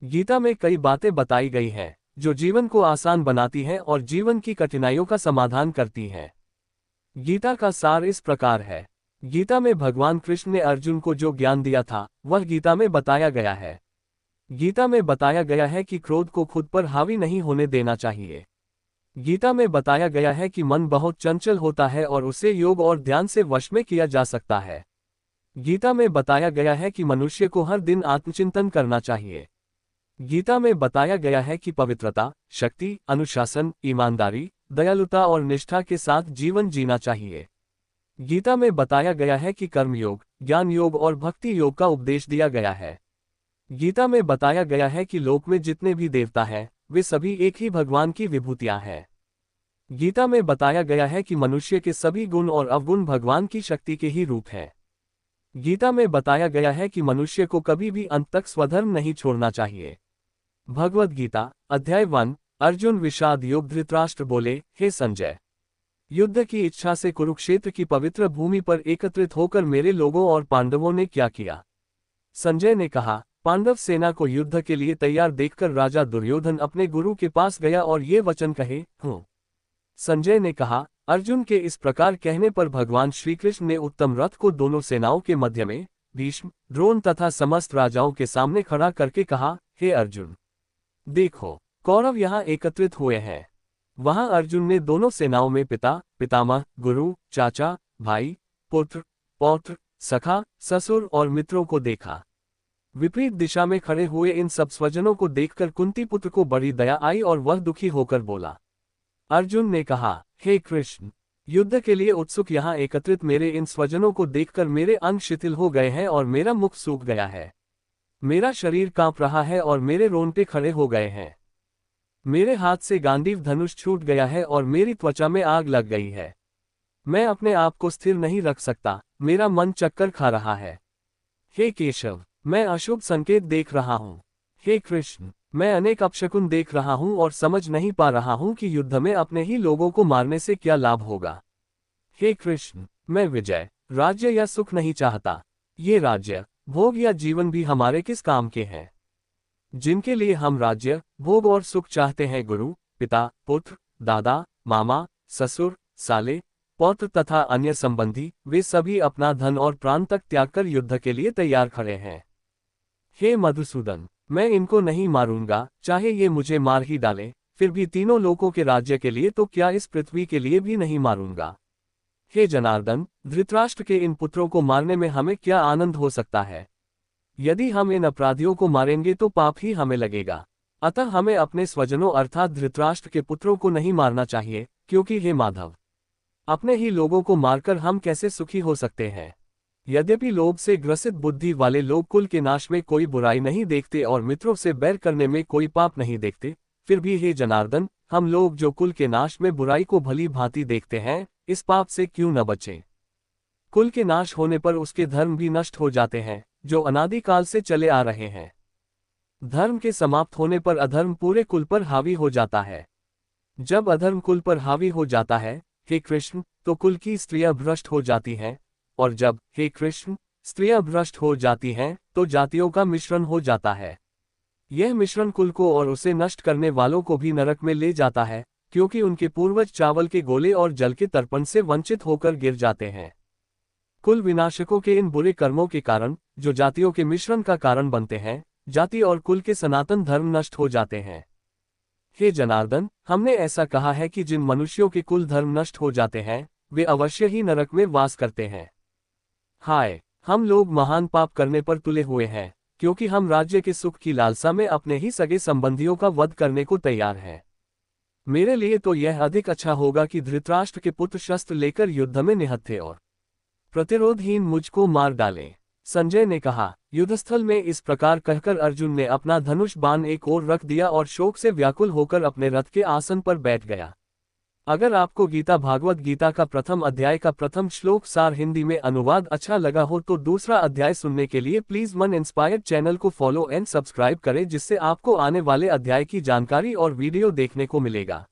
गीता में कई बातें बताई गई हैं जो जीवन को आसान बनाती हैं और जीवन की कठिनाइयों का समाधान करती हैं। गीता का सार इस प्रकार है। गीता में भगवान कृष्ण ने अर्जुन को जो ज्ञान दिया था वह गीता में बताया गया है। गीता में बताया गया है कि क्रोध को खुद पर हावी नहीं होने देना चाहिए। गीता में बताया गया है कि मन बहुत चंचल होता है और उसे योग और ध्यान से वश में किया जा सकता है। गीता में बताया गया है कि मनुष्य को हर दिन आत्मचिंतन करना चाहिए। गीता में बताया गया है कि पवित्रता, शक्ति, अनुशासन, ईमानदारी, दयालुता और निष्ठा के साथ जीवन जीना चाहिए। गीता में बताया गया है कि कर्म योग, ज्ञान योग और भक्ति योग का उपदेश दिया गया है। गीता में बताया गया है कि लोक में जितने भी देवता हैं वे सभी एक ही भगवान की विभूतियां हैं। गीता में बताया गया है कि मनुष्य के सभी गुण और अवगुण भगवान की शक्ति के ही रूप हैं। गीता में बताया गया है कि मनुष्य को कभी भी अंत तक स्वधर्म नहीं छोड़ना चाहिए। भगवद गीता अध्याय 1 अर्जुन विषाद योग। धृतराष्ट्र बोले, हे संजय, युद्ध की इच्छा से कुरुक्षेत्र की पवित्र भूमि पर एकत्रित होकर मेरे लोगों और पांडवों ने क्या किया। संजय ने कहा, पांडव सेना को युद्ध के लिए तैयार देखकर राजा दुर्योधन अपने गुरु के पास गया और ये वचन कहे, हूँ। संजय ने कहा, अर्जुन के इस प्रकार कहने पर भगवान श्रीकृष्ण ने उत्तम रथ को दोनों सेनाओं के मध्य में भीष्म, द्रोण तथा समस्त राजाओं के सामने खड़ा करके कहा, हे अर्जुन, देखो कौरव यहाँ एकत्रित हुए हैं। वहां अर्जुन ने दोनों सेनाओं में पिता, पितामह, गुरु, चाचा, भाई, पुत्र, पौत्र, सखा, ससुर और मित्रों को देखा। विपरीत दिशा में खड़े हुए इन सब स्वजनों को देखकर कुंती पुत्र को बड़ी दया आई और वह दुखी होकर बोला। अर्जुन ने कहा, हे कृष्ण, युद्ध के लिए उत्सुक यहाँ एकत्रित मेरे इन स्वजनों को देखकर मेरे अंग शिथिल हो गए हैं और मेरा मुख सूख गया है। मेरा शरीर कांप रहा है और मेरे रोंगटे खड़े हो गए हैं। मेरे हाथ से गांडीव धनुष छूट गया है और मेरी त्वचा में आग लग गई है। मैं अपने आप को स्थिर नहीं रख सकता, मेरा मन चक्कर खा रहा है। हे केशव, मैं अशुभ संकेत देख रहा हूँ। हे कृष्ण, मैं अनेक अपशकुन देख रहा हूँ और समझ नहीं पा रहा हूँ कि युद्ध में अपने ही लोगों को मारने से क्या लाभ होगा। हे कृष्ण, मैं विजय, राज्य या सुख नहीं चाहता। ये राज्य, भोग या जीवन भी हमारे किस काम के हैं। जिनके लिए हम राज्य, भोग और सुख चाहते हैं, गुरु, पिता, पुत्र, दादा, मामा, ससुर, साले, पौत्र तथा अन्य संबंधी, वे सभी अपना धन और प्राण तक त्याग कर युद्ध के लिए तैयार खड़े हैं। हे मधुसूदन, मैं इनको नहीं मारूंगा, चाहे ये मुझे मार ही डालें, फिर भी तीनों लोकों के राज्य के लिए तो क्या इस पृथ्वी के लिए भी नहीं मारूंगा। हे जनार्दन, धृतराष्ट्र के इन पुत्रों को मारने में हमें क्या आनंद हो सकता है। यदि हम इन अपराधियों को मारेंगे तो पाप ही हमें लगेगा। अतः हमें अपने स्वजनों अर्थात धृतराष्ट्र के पुत्रों को नहीं मारना चाहिए, क्योंकि हे माधव, अपने ही लोगों को मारकर हम कैसे सुखी हो सकते हैं। यद्यपि लोभ से ग्रसित बुद्धि वाले लोग कुल के नाश में कोई बुराई नहीं देखते और मित्रों से बैर करने में कोई पाप नहीं देखते, फिर भी हे जनार्दन, हम लोग जो कुल के नाश में बुराई को भली भांति देखते हैं, इस पाप से क्यों न बचें। कुल के नाश होने पर उसके धर्म भी नष्ट हो जाते हैं, जो अनादिकाल से चले आ रहे हैं। धर्म के समाप्त होने पर अधर्म पूरे कुल पर हावी हो जाता है। जब अधर्म कुल पर हावी हो जाता है, हे कृष्ण, तो कुल की स्त्रियां भ्रष्ट हो जाती हैं, और जब, हे कृष्ण, स्त्रियां भ्रष्ट हो जाती हैं, तो जातियों का मिश्रण हो जाता है। यह मिश्रण कुल को और उसे नष्ट करने वालों को भी नरक में ले जाता है, क्योंकि उनके पूर्वज चावल के गोले और जल के तर्पण से वंचित होकर गिर जाते हैं। कुल विनाशकों के इन बुरे कर्मों के कारण, जो जातियों के मिश्रण का कारण बनते हैं, जाति और कुल के सनातन धर्म नष्ट हो जाते हैं। हे जनार्दन, हमने ऐसा कहा है कि जिन मनुष्यों के कुल धर्म नष्ट हो जाते हैं, वे अवश्य ही नरक में वास करते हैं। हाय, हम लोग महान पाप करने पर तुले हुए हैं, क्योंकि हम राज्य के सुख की लालसा में अपने ही सगे संबंधियों का वध करने को तैयार हैं। मेरे लिए तो यह अधिक अच्छा होगा कि धृतराष्ट्र के पुत्र शस्त्र लेकर युद्ध में निहत्थे और प्रतिरोधहीन मुझको मार डालें। संजय ने कहा। युद्धस्थल में इस प्रकार कहकर अर्जुन ने अपना धनुष बाण एक ओर रख दिया और शोक से व्याकुल होकर अपने रथ के आसन पर बैठ गया। अगर आपको गीता भागवत गीता का प्रथम अध्याय का प्रथम श्लोक सार हिंदी में अनुवाद अच्छा लगा हो तो दूसरा अध्याय सुनने के लिए प्लीज मन इंस्पायर्ड चैनल को फॉलो एंड सब्सक्राइब करें, जिससे आपको आने वाले अध्याय की जानकारी और वीडियो देखने को मिलेगा।